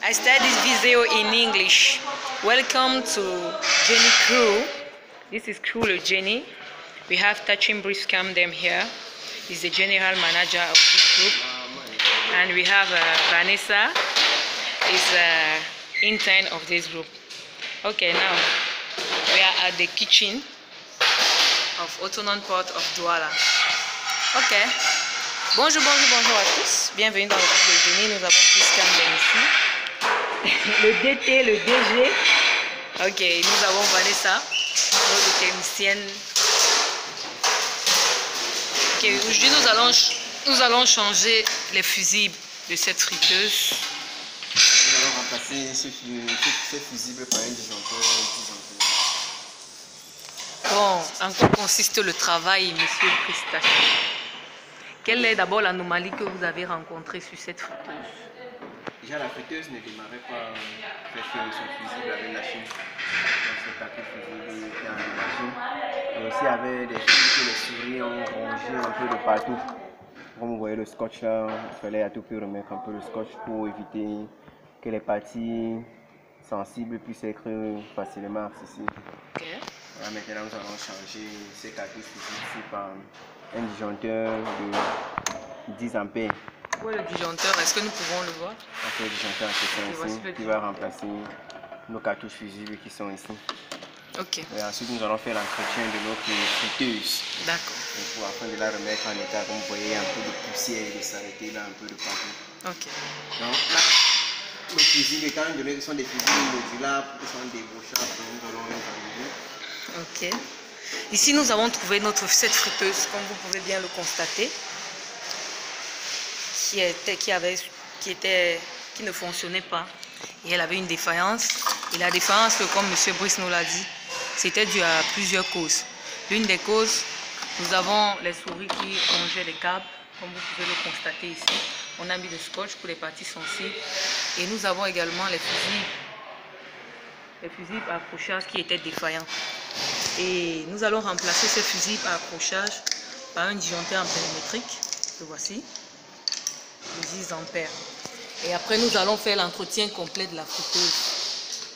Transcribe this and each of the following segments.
I start this video in English. Welcome to Jenny Crew. This is Crew Jenny. We have Tachin Briscam them here. He's the general manager of this group. And we have Vanessa, is intern of this group. Okay, now we are at the kitchen of Autonon Port of Douala. Ok. Bonjour à tous. Bienvenue dans le groupe de Jenny. Nous avons Briscam ici. Le DT, le DG. Ok, nous avons Vanessa, notre technicienne. Ok, aujourd'hui nous allons changer les fusibles de cette friteuse. Nous allons remplacer ce fusible par un disjoncteur. Bon, en quoi consiste le travail, monsieur le prestataire? Quelle est d'abord l'anomalie que vous avez rencontrée sur cette friteuse? Déjà, la friteuse ne démarrait pas avec son fusible avec la chaîne. Donc, ce paquet fusible était en machine. Et aussi, il y avait des choses que les souris ont rongé un peu de partout. Comme vous voyez le scotch là, il fallait à tout prix remettre un peu le scotch pour éviter que les parties sensibles puissent être facilement accessibles. Okay. Voilà, maintenant, nous allons changer ces cartouches ici par un disjoncteur de 10 ampères. Où est le disjoncteur? Est-ce que nous pouvons le voir? Le disjoncteur ici, qui va remplacer nos cartouches fusibles qui sont ici. Ok. Et ensuite, nous allons faire l'entretien de notre friteuse. D'accord. Afin de la remettre en état, comme vous voyez, un peu de poussière et de saleté là, un peu de partout. Ok. Donc là, nos fusibles, étant donné que ce sont des fusibles modulables, qui sont débouchables, nous allons les enlever. Ok. Ici, nous avons trouvé cette friteuse, comme vous pouvez bien le constater, qui ne fonctionnait pas. Et elle avait une défaillance. Et la défaillance, comme M. Brice nous l'a dit, c'était dû à plusieurs causes. L'une des causes, nous avons les souris qui rongeaient les câbles, comme vous pouvez le constater ici. On a mis le scotch pour les parties sensibles. Et nous avons également les fusibles à accrochage qui étaient défaillants. Et nous allons remplacer ces fusibles à accrochage par un disjoncteur ampérimétrique. Le voici, de 10 ampères. Et après, nous allons faire l'entretien complet de la friteuse.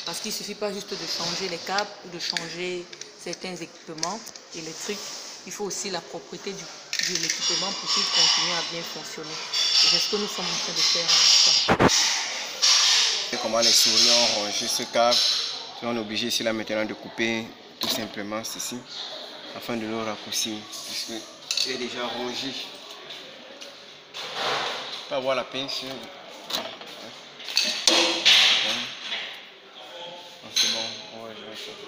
Parce qu'il ne suffit pas juste de changer les câbles ou de changer certains équipements électriques. Il faut aussi la propreté de l'équipement pour qu'il continue à bien fonctionner. Et c'est ce que nous sommes en train de faire à l'instant. Comment les souris ont rongé ce câble. On est obligé ici là maintenant de couper tout simplement ceci afin de le raccourcir puisqu'il est déjà rongé. On peut avoir la pince. C'est bon, ouais, je vais faire ça.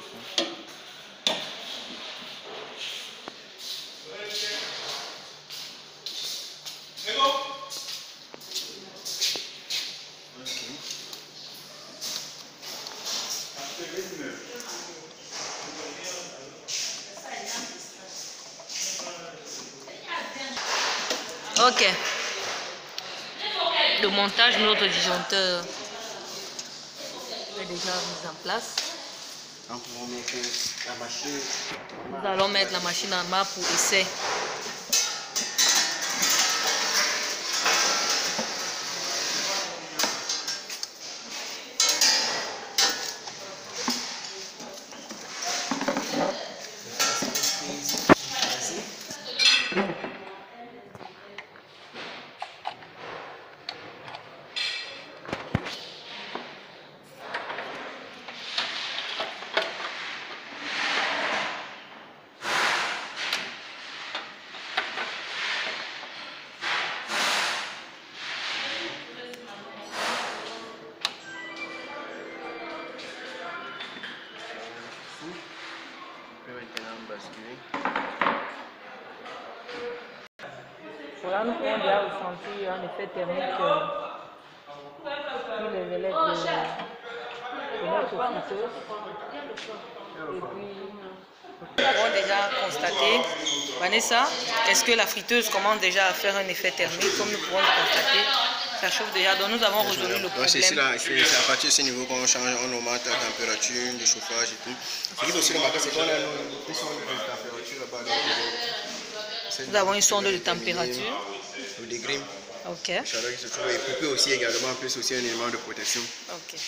Ok. Le montage de notre disjoncteur est déjà mis en place. Donc, on va mettre la machine. Nous allons mettre la machine en marche pour essai. Voilà, nous pouvons déjà ressentir un effet thermique sur les élèves de notre friteuse. Et puis, nous avons déjà constaté, Vanessa, est-ce que la friteuse commence déjà à faire un effet thermique, comme nous pouvons le constater? Ça chauffe déjà, donc nous avons résolu le problème. C'est à partir de ce niveau qu'on change, on augmente la température de chauffage et tout. Ce qui est aussi remarquable, c'est qu'on a une sonde de température là-bas. Nous avons une sonde de température. Le degré. Ok. La chaleur qui se trouve. Et couper aussi également, plus aussi un élément de protection. Ok.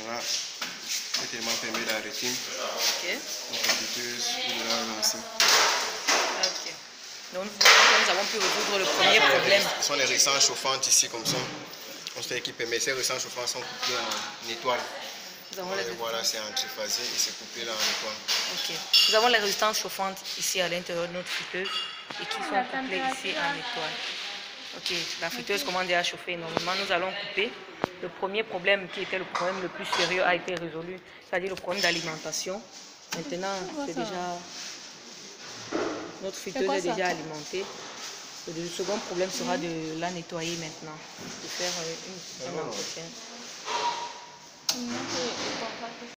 Voilà. Cet élément permet d'arrêter Ok. notre friteuse ou de la relancer. Ok. Donc nous avons pu résoudre le premier problème. Ce sont les récents chauffantes ici comme ça. On se fait qui permet. Ces récents chauffants sont coupés en étoile. Voilà, c'est en triphasé et c'est coupé là en étoile. Ok. Nous avons les résistances chauffantes ici à l'intérieur de notre friteuse et qui sont couplées ici en étoile. Ok, la friteuse commence à chauffer énormément. Nous allons couper. Le premier problème qui était le problème le plus sérieux a été résolu, c'est-à-dire le problème d'alimentation. Maintenant, c'est déjà... Notre friteuse est déjà alimentée. Le second problème sera de la nettoyer maintenant, de faire un entretien.